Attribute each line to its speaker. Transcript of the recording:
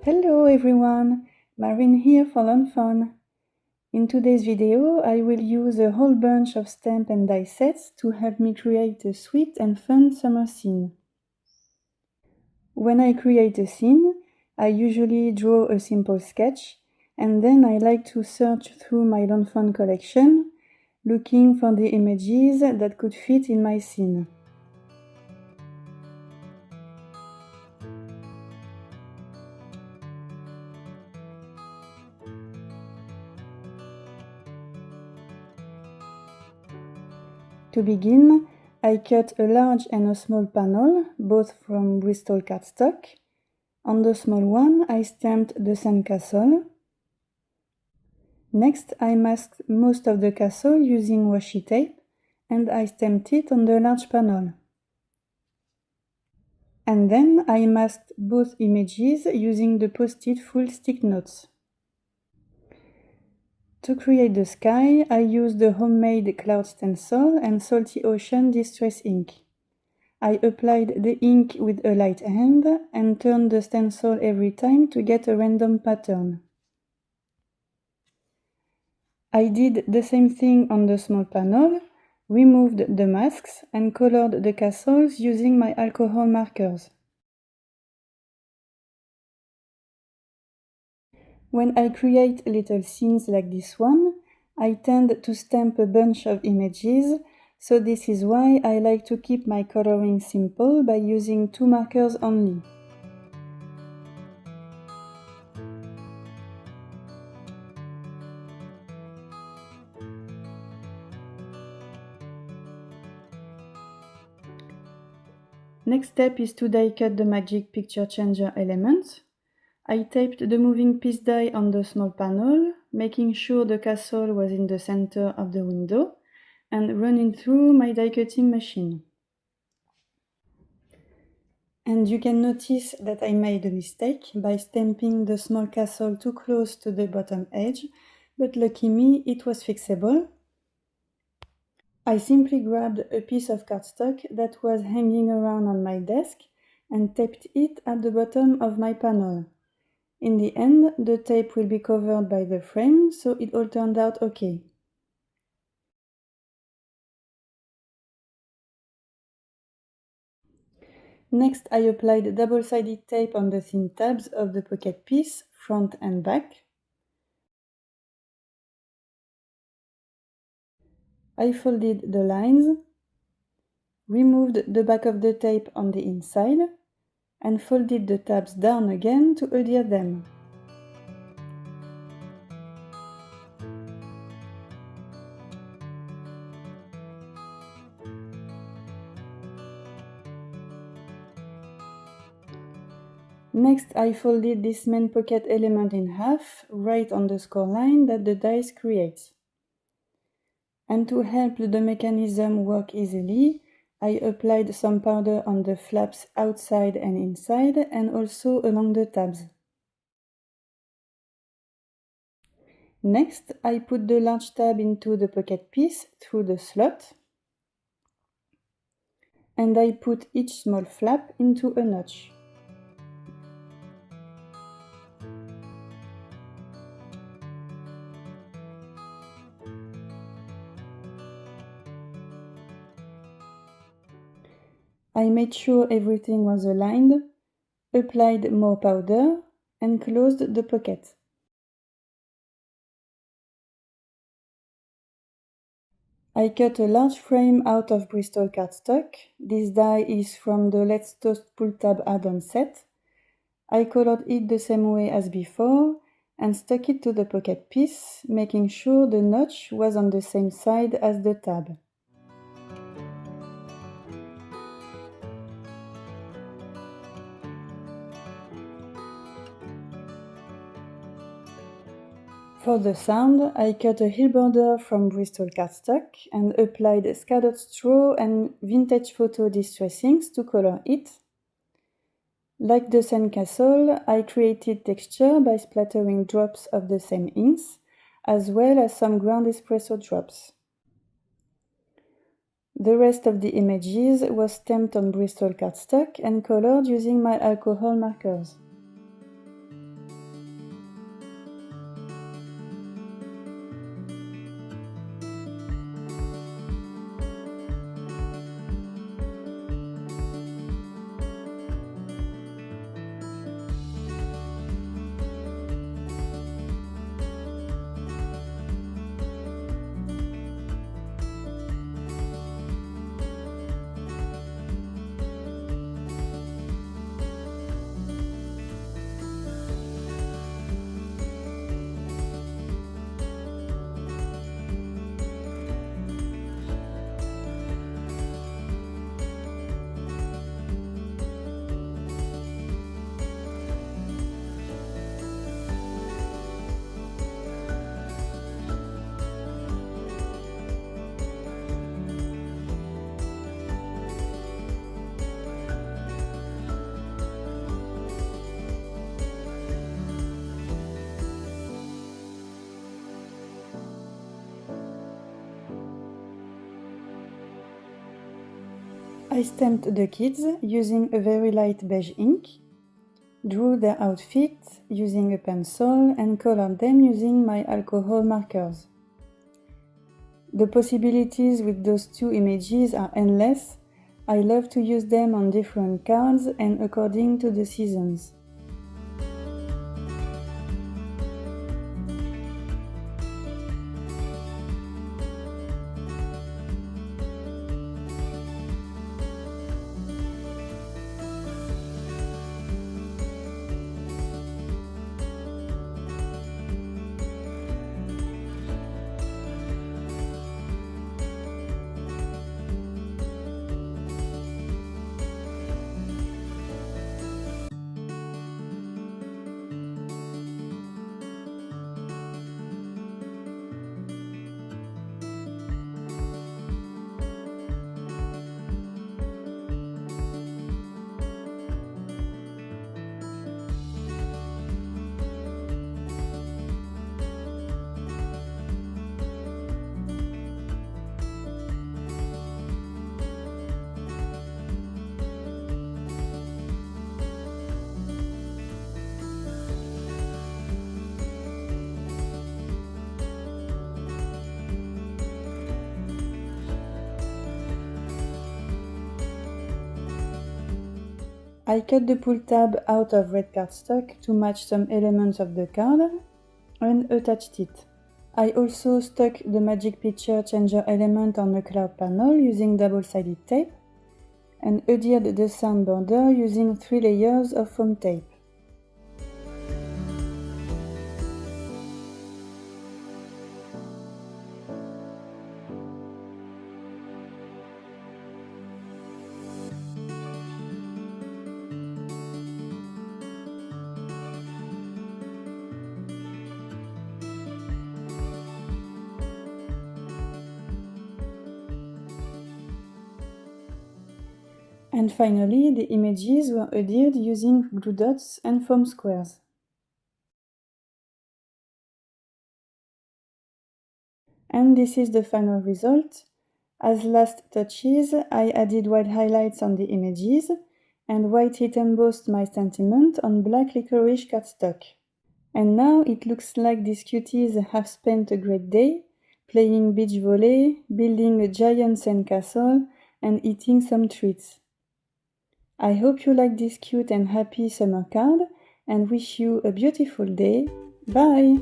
Speaker 1: Hello everyone, Marin here for Learn Fun. In today's video, I will use a whole bunch of stamp and die sets to help me create a sweet and fun summer scene. When I create a scene, I usually draw a simple sketch, and then I like to search through my Learn Fun collection, looking for the images that could fit in my scene. To begin, I cut a large and a small panel, both from Bristol cardstock. On the small one, I stamped the sandcastle. Next, I masked most of the castle using washi tape, and I stamped it on the large panel. And then I masked both images using the Post-it full stick notes. To create the sky, I used the homemade cloud stencil and Salty Ocean Distress ink. I applied the ink with a light hand and turned the stencil every time to get a random pattern. I did the same thing on the small panel, removed the masks and colored the castles using my alcohol markers. When I create little scenes like this one, I tend to stamp a bunch of images, so this is why I like to keep my coloring simple by using 2 markers only. Next step is to die cut the Magic Picture Changer elements. I taped the moving piece die on the small panel, making sure the castle was in the center of the window, and running through my die cutting machine. And you can notice that I made a mistake by stamping the small castle too close to the bottom edge, but lucky me, it was fixable. I simply grabbed a piece of cardstock that was hanging around on my desk and taped it at the bottom of my panel. In the end, the tape will be covered by the frame, so it all turned out okay. Next, I applied double-sided tape on the thin tabs of the pocket piece, front and back. I folded the lines, removed the back of the tape on the inside, and folded the tabs down again to adhere them. Next, I folded this main pocket element in half, right on the score line that the dice creates. And to help the mechanism work easily, I applied some powder on the flaps outside and inside, and also along the tabs. Next, I put the large tab into the pocket piece through the slot, and I put each small flap into a notch. I made sure everything was aligned, applied more powder, and closed the pocket. I cut a large frame out of Bristol cardstock. This die is from the Let's Toast pull tab add-on set. I colored it the same way as before and stuck it to the pocket piece, making sure the notch was on the same side as the tab. For the sound, I cut a heel border from Bristol cardstock and applied scattered straw and vintage photo distress inks to color it. Like the sandcastle, I created texture by splattering drops of the same inks, as well as some ground espresso drops. The rest of the images was stamped on Bristol cardstock and colored using my alcohol markers. I stamped the kids using a very light beige ink, drew their outfit using a pencil, and colored them using my alcohol markers. The possibilities with those two images are endless. I love to use them on different cards and according to the seasons. I cut the pull tab out of red cardstock to match some elements of the card and attached it. I also stuck the Magic Picture Changer element on the cloud panel using double-sided tape and adhered the sound border using 3 layers of foam tape. And finally, the images were adhered using glue dots and foam squares. And this is the final result. As last touches, I added white highlights on the images and white heat embossed my sentiment on black licorice cardstock. And now it looks like these cuties have spent a great day, playing beach volley, building a giant sandcastle, and eating some treats. I hope you like this cute and happy summer card and wish you a beautiful day. Bye!